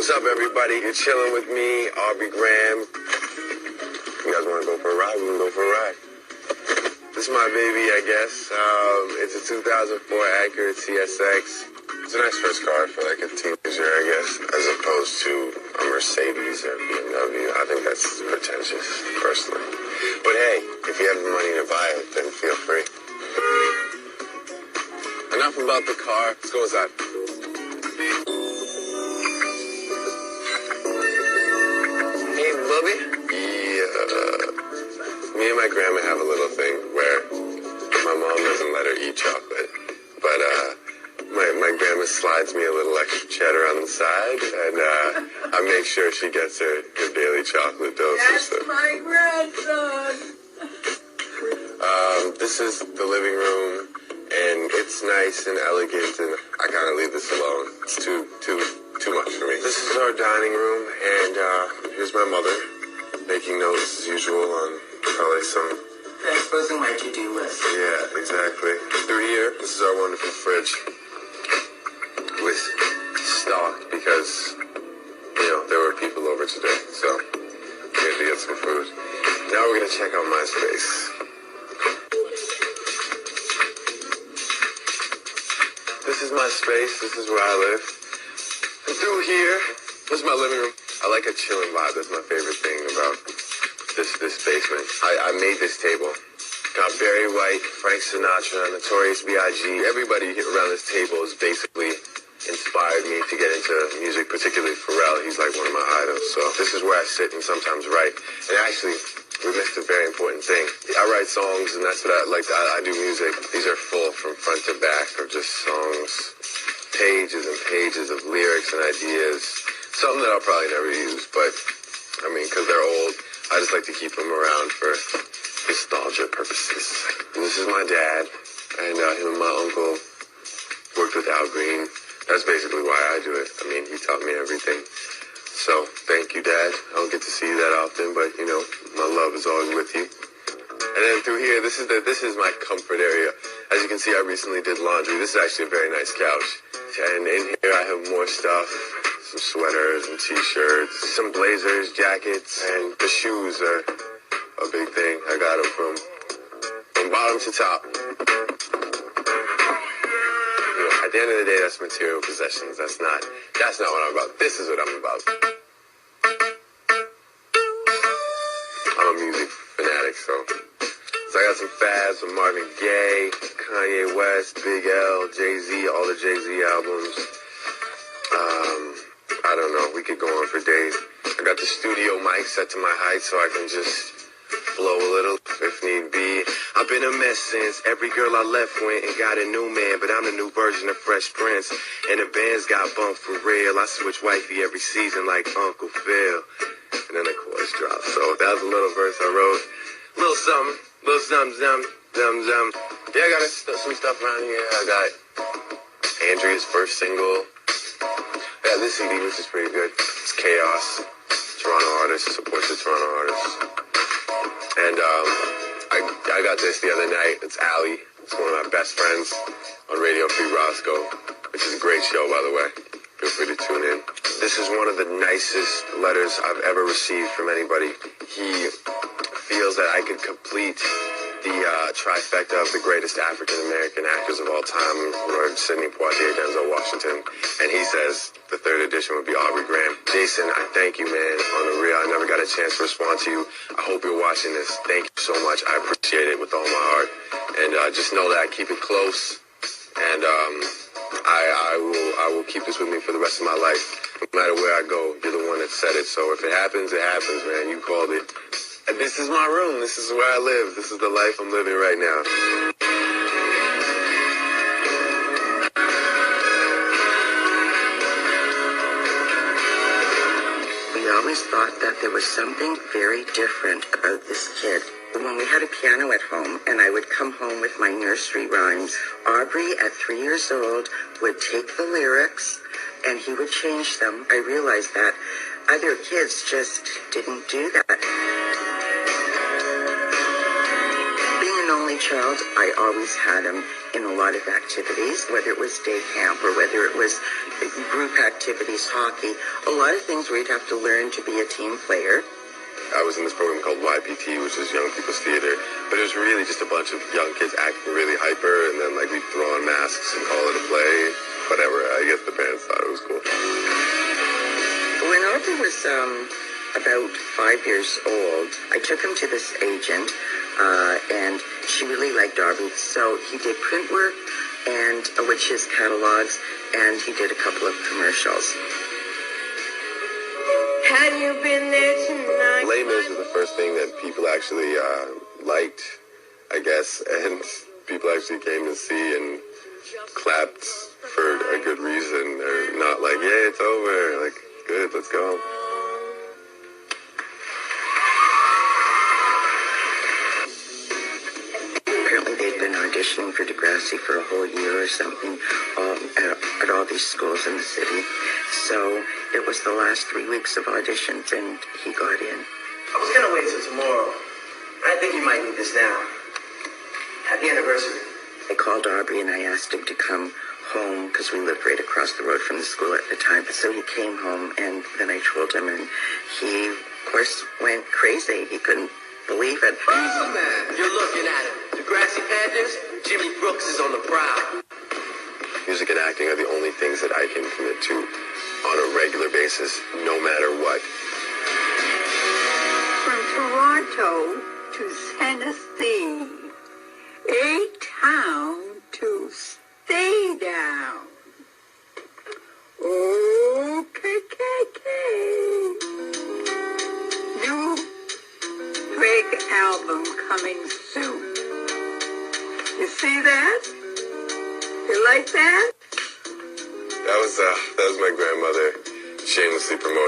What's up, everybody? You're chilling with me, Aubrey Graham. You guys want to go for a ride? We can go for a ride. This is my baby, I guess. It's a 2004 Acura TSX. It's a nice first car for like a teenager, I guess, as opposed to a Mercedes or BMW. I think that's pretentious, personally. But hey, if you have the money to buy it, then feel free. Enough about the car. Let's go inside. Hey, Bubby. Yeah. Me and my grandma have a little thing where my mom doesn't let her eat chocolate, but my grandma slides me a little extra cheddar on the side, and I make sure she gets her daily chocolate dose. That's my grandson. This is the living room, and it's nice and elegant, and I kind of leave this alone. It's too much for me. This is our dining room, and here's my mother making notes as usual on probably some Exposing my to-do list. Yeah, exactly. Through here, this is our wonderful fridge with stock because, there were people over today, so we had to get some food. Now we're going to check out my space. This is my space. This is where I live. And through here, this is my living room. I like a chilling vibe. That's my favorite thing about this basement. I made this table. Got Barry White, Frank Sinatra, Notorious B.I.G. Everybody around this table has basically inspired me to get into music, particularly Pharrell. He's like one of my idols. So this is where I sit and sometimes write. And actually, we missed a very important thing. I write songs, and that's what I like. I do music. These are full from front to back of just songs, pages and pages of lyrics and ideas. Something that I'll probably never use, but because they're old, I just like to keep them around for nostalgia purposes. And this is my dad, and him and my uncle worked with Al Green. That's basically why I do it. He taught me everything. So, thank you, Dad. I don't get to see you that often, but, my love is always with you. And then through here, this is my comfort area. As you can see, I recently did laundry. This is actually a very nice couch. And in here, I have more stuff. Some sweaters and t-shirts, some blazers, jackets, and the shoes are a big thing. I got them from bottom to top. At the end of the day, that's material possessions. That's not what I'm about. This is what I'm about. I'm a music fanatic, so I got some fads from Marvin Gaye, Kanye West, Big L, Jay-Z, all the Jay-Z albums. I don't know. We could go on for days. I got the studio mic set to my height so I can just flow a little if need be. I've been a mess since every girl I left went and got a new man, but I'm the new version of Fresh Prince. And the bands got bumped for real. I switch wifey every season like Uncle Phil. And then the chorus dropped. So that was a little verse I wrote. Little something. Yeah, I got some stuff around here. I got Andrea's first single. Yeah, this CD, which is pretty good. It's Chaos. Toronto artist, supports the Toronto artists. And I got this the other night. It's Allie. It's one of my best friends on Radio Free Roscoe, which is a great show, by the way. Feel free to tune in. This is one of the nicest letters I've ever received from anybody. He feels that I could complete the trifecta of the greatest African-American actors of all time, Sidney Poitier, Denzel Washington. And he says the third edition would be Aubrey Graham. Jason, I thank you, man. On the real, I never got a chance to respond to you. I hope you're watching this. Thank you so much. I appreciate it with all my heart. And just know that I keep it close. And I will keep this with me for the rest of my life. No matter where I go, you're the one that said it. So if it happens, man. You called it. And this is my room. This is where I live. This is the life I'm living right now. We always thought that there was something very different about this kid. When we had a piano at home and I would come home with my nursery rhymes, Aubrey at 3 years old would take the lyrics and he would change them. I realized that other kids just didn't do that. Being an only child, child, I always had him in a lot of activities, whether it was day camp or whether it was group activities, hockey, a lot of things where you'd have to learn to be a team player. I was in this program called YPT, which is Young People's Theater, but it was really just a bunch of young kids acting really hyper, and then like we'd throw on masks and call it a play. Whatever, I guess the parents thought it was cool. When Aubrey was about 5 years old, I took him to this agent, and she really liked Aubrey, so he did print work, and which is catalogs, and he did a couple of commercials. Have you been there tonight? Les Mis was the first thing that people actually liked, I guess, and people actually came to see and clapped for a good reason. They're not like, yeah, it's over. Like, good, let's go. Apparently they'd been auditioning for Degrassi for a whole year or something at all these schools in the city. So it was the last 3 weeks of auditions, and he got in. I was gonna wait till tomorrow. I think you might need this now. Happy anniversary. I called Aubrey and I asked him to come home because we lived right across the road from the school at the time. So he came home, and then I told him, and he, of course, went crazy. He couldn't believe it. Oh, man. You're looking at him. Degrassi Panthers, Jimmy Brooks is on the prowl. Music and acting are the only things that I can commit to on a regular basis, no matter what. From Toronto to Tennessee, a town to stay down. OKKK. New Drake album coming soon. You see that? You like that? That was my grandmother shamelessly promoting